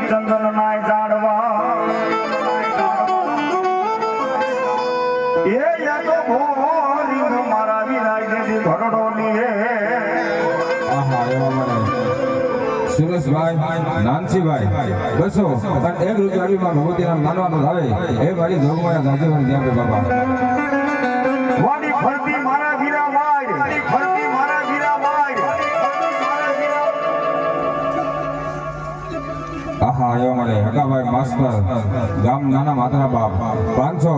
ચંદન નાય જાણવા એ તો ભોરી મારા વિરાય જે ભરડો ની સુરેશભાઈ નાનસીભાઈ બસો અને 1 રૂપિયા ભગવતી નામ માનવાનું આવે એ મારી જોગમાં જાજેવાની ત્યાં બાબા વાડી ફરતી મારા વીરાભાઈ વાડી ફરતી મારા વીરાભાઈ આહા એવા મળે હકાભાઈ માસ્ટર ગામ નાના માતરા બાપ 500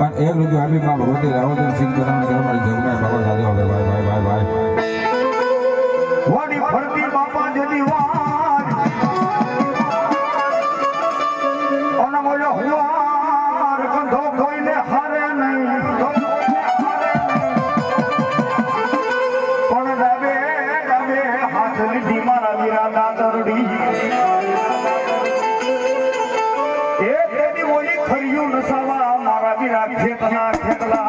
અને 1 રૂપિયા આપી ભગવતી રાવલદેવ સિંહ કરાવવાની મારી જોગમાં બાબા જાજે હવે ભાઈ ભાઈ ભાઈ ભાઈ વાડી ફરતી બાપા જદી વાડ અનમોલ હુવાર કંધો કોઈને હારે નહીં પણ ડાબે ડાબે હાથ લીધી મારા વીરા દાદરડી એ તેની ઓલી ખરિયું નસાવા મારા વીરા ખેતના ખેતલા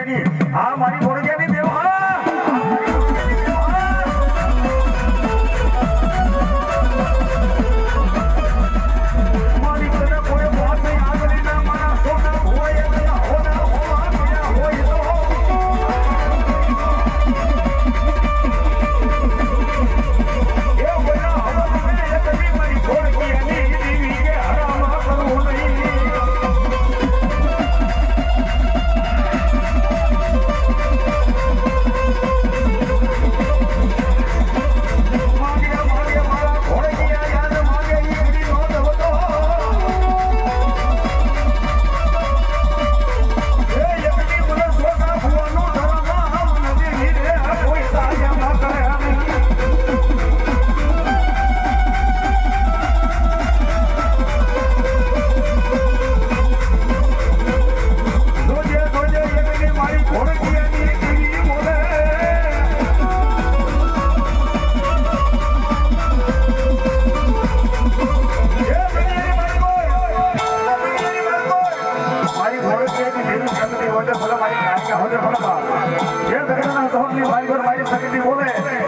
ઘોડકિયાની આ મારી ઘોડકિયાની દેવ હા મારી ઘોડકિયાની દેવ હા મારી કને કોઈ વાત નહીં આગળ ના મારા સોના હોય એના હોના હોવા ગયા હોય તો એ બોલા હવે મને એક દી મારી ઘોડકિયાની દેવી કે હરામ કરવું નહીં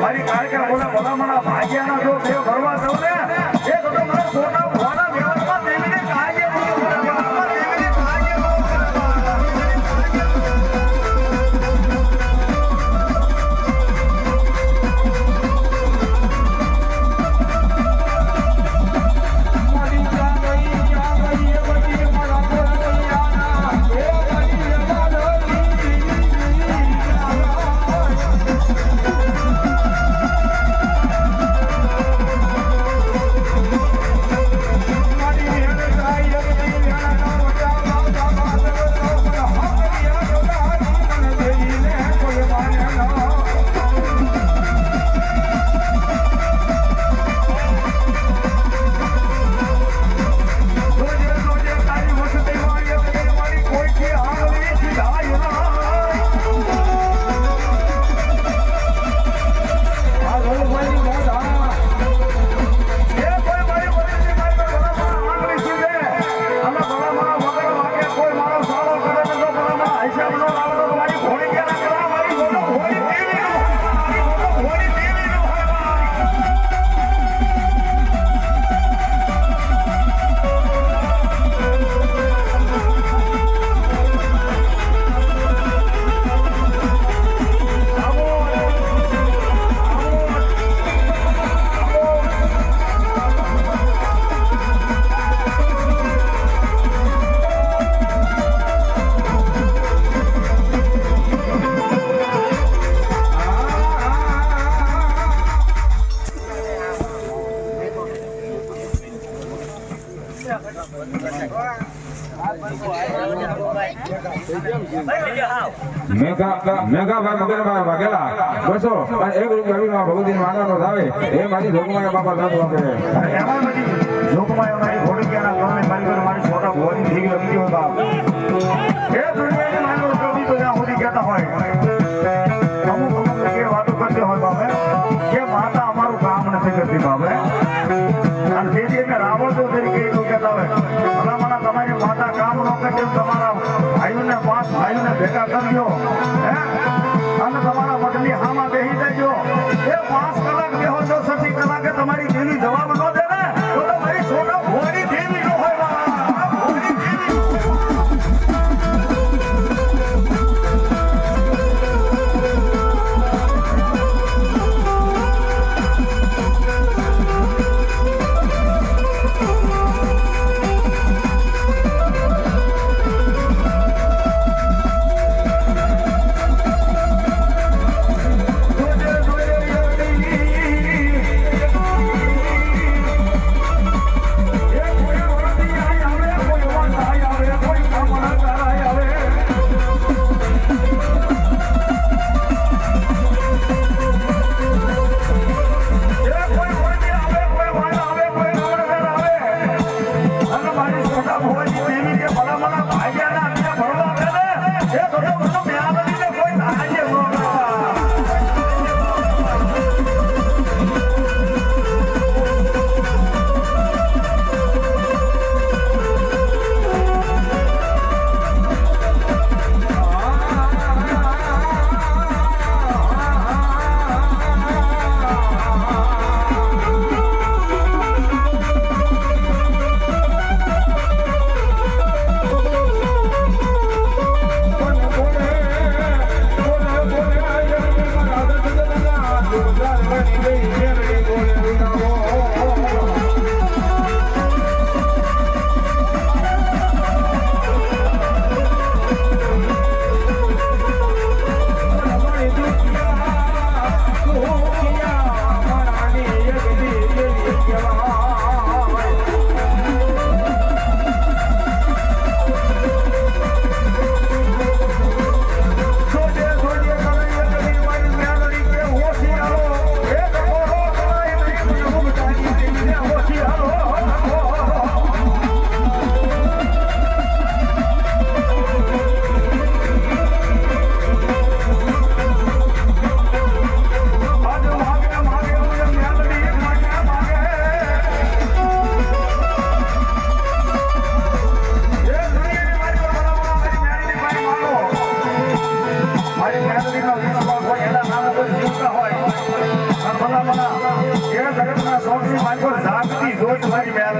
મારી કાર્યક્રમ બોલા ભલામણા ભાગ્યાના જો દેવ ભરવા દઉં ને એ તો મારા સોના ભવાના વ્યવસ્થા દેવીને કાર્ય દેવીને કાર્ય મેઘા ભાઈ મગર વાગેલા બસો અને એક રૂપિયા ભગવતી માંગવાનો આવે એ મારી જોગમાયા બાપા દાદુ આપે એમાં બધી જોગમાયા મારી ઘોડકિયાના કારણે મારી ઘરે મારી છોટા ભવાની દેવી લગતી હોય બાપ એ દુનિયાની માનવ કવિ તો જ્યાં સુધી કહેતા હોય અમુક કે વાતો કરતી હોય બાપે કે માતા અમારું કામ નથી કરતી બાપે અને તેથી એને રાવણ તરીકે એવું કહેતા હોય ભલામણા તમારી માતા કામ ન કરે તમારા ભાઈઓને 5 ભાઈઓને ભેગા કરજો હે અને તમારા મઢની હામાં બેસી જજો એ 5 કલાક બેહો છો 6 કલાકે તમારી દેવી જવાબ ન દે ને તો તમારી છોટા ભવાની દેવી ન હોય ભવાની દેવી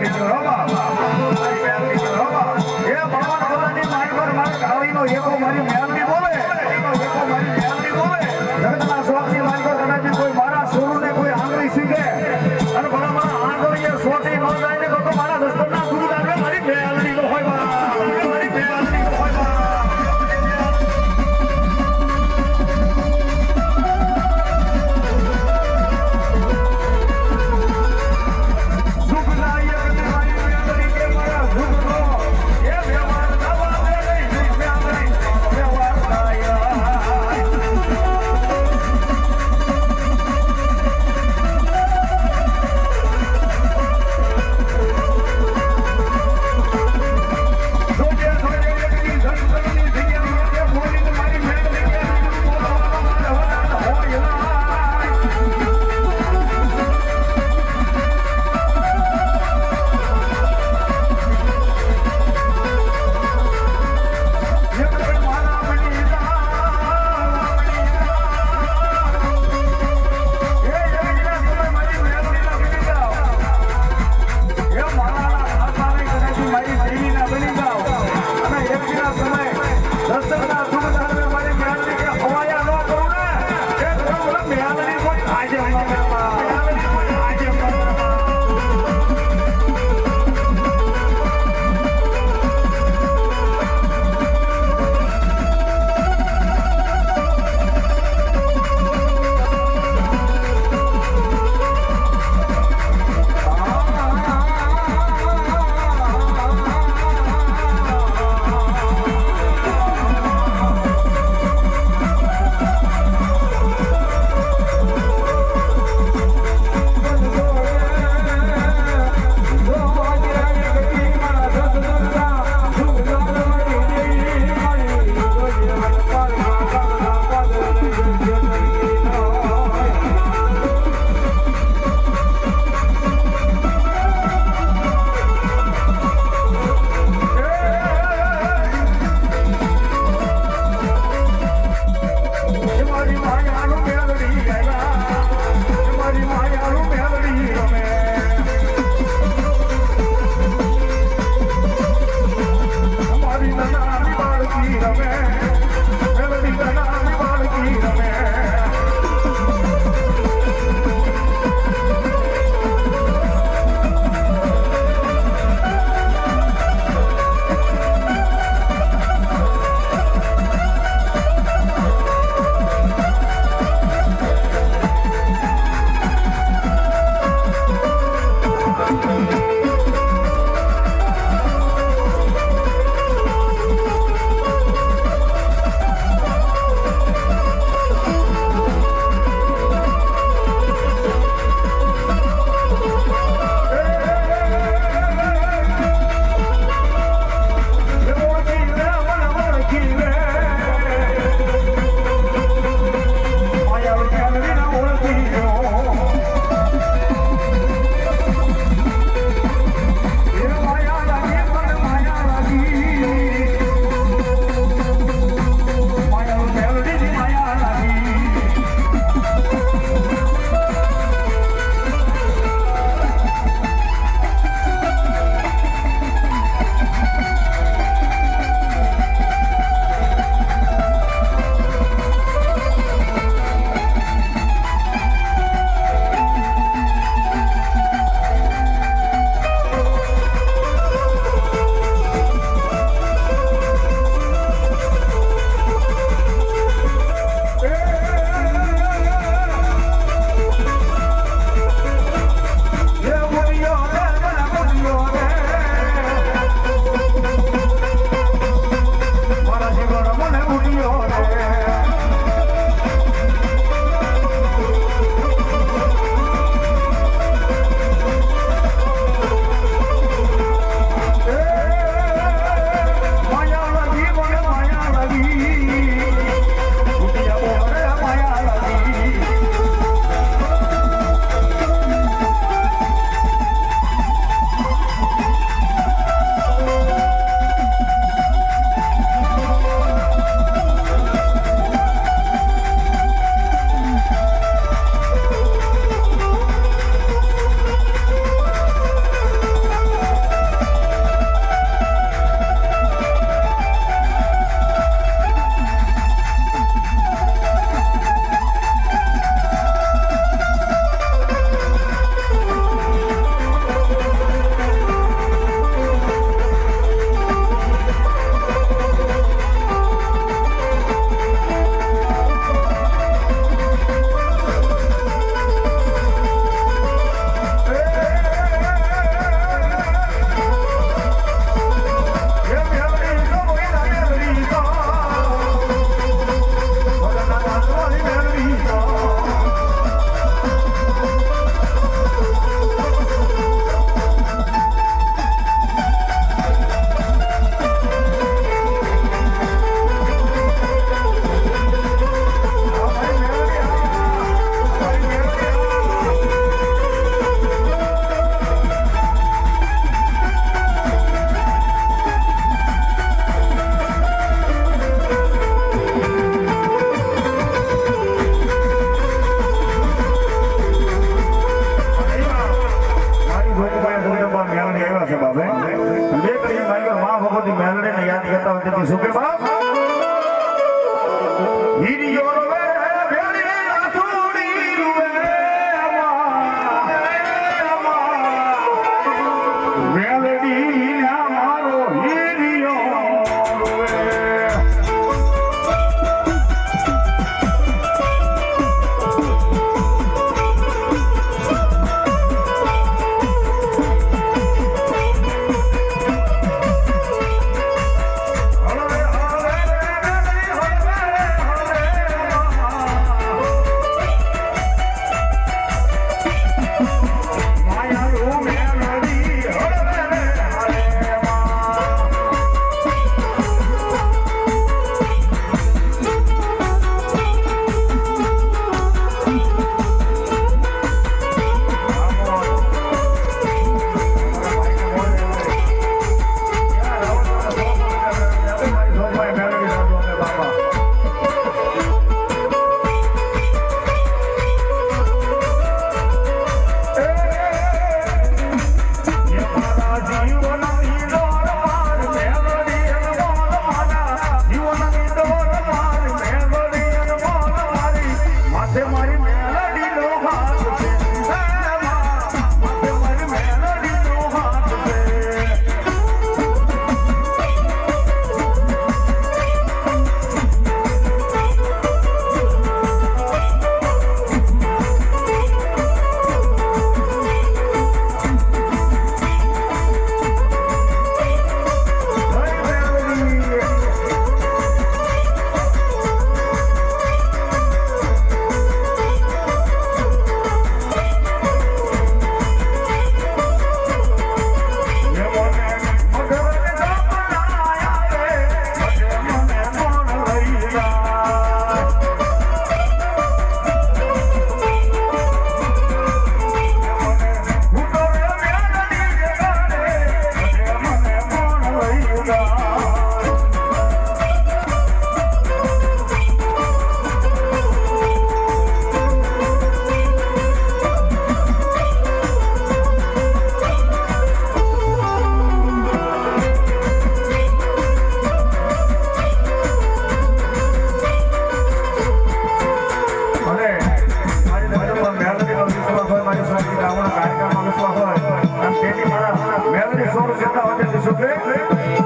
મેલડી કરો બાપ મારી મેલડી કરો બાપ એ ભગવાન ભગવાનની મારી પર મારા કાળીનો એકો મારી મેલડી બોલે એકો મારી મેલડી બોલે જગતના સ્વામી મારી પર કદાચ કોઈ મારા સુરને કોઈ આંગળી શીખે અને ભલા મારા આંગળીએ સોટી ન જાય ને તો મારા દસ્તરના ગુરુ આગળ મારી મેલડી નો હોય બાપ મારી મેલડી નો હોય બાપ સુખ લાય મારી મેલડી આવે બે કરી મારી માં ભગવતી મેલડીને યાદ કરતા હોય તેથી શું કે બાપ હીરિયો રે ભેળી આથુડી રે મેલડી ના મારો હીરિયો રે મેલડી સોર જેટલા વધે શું કે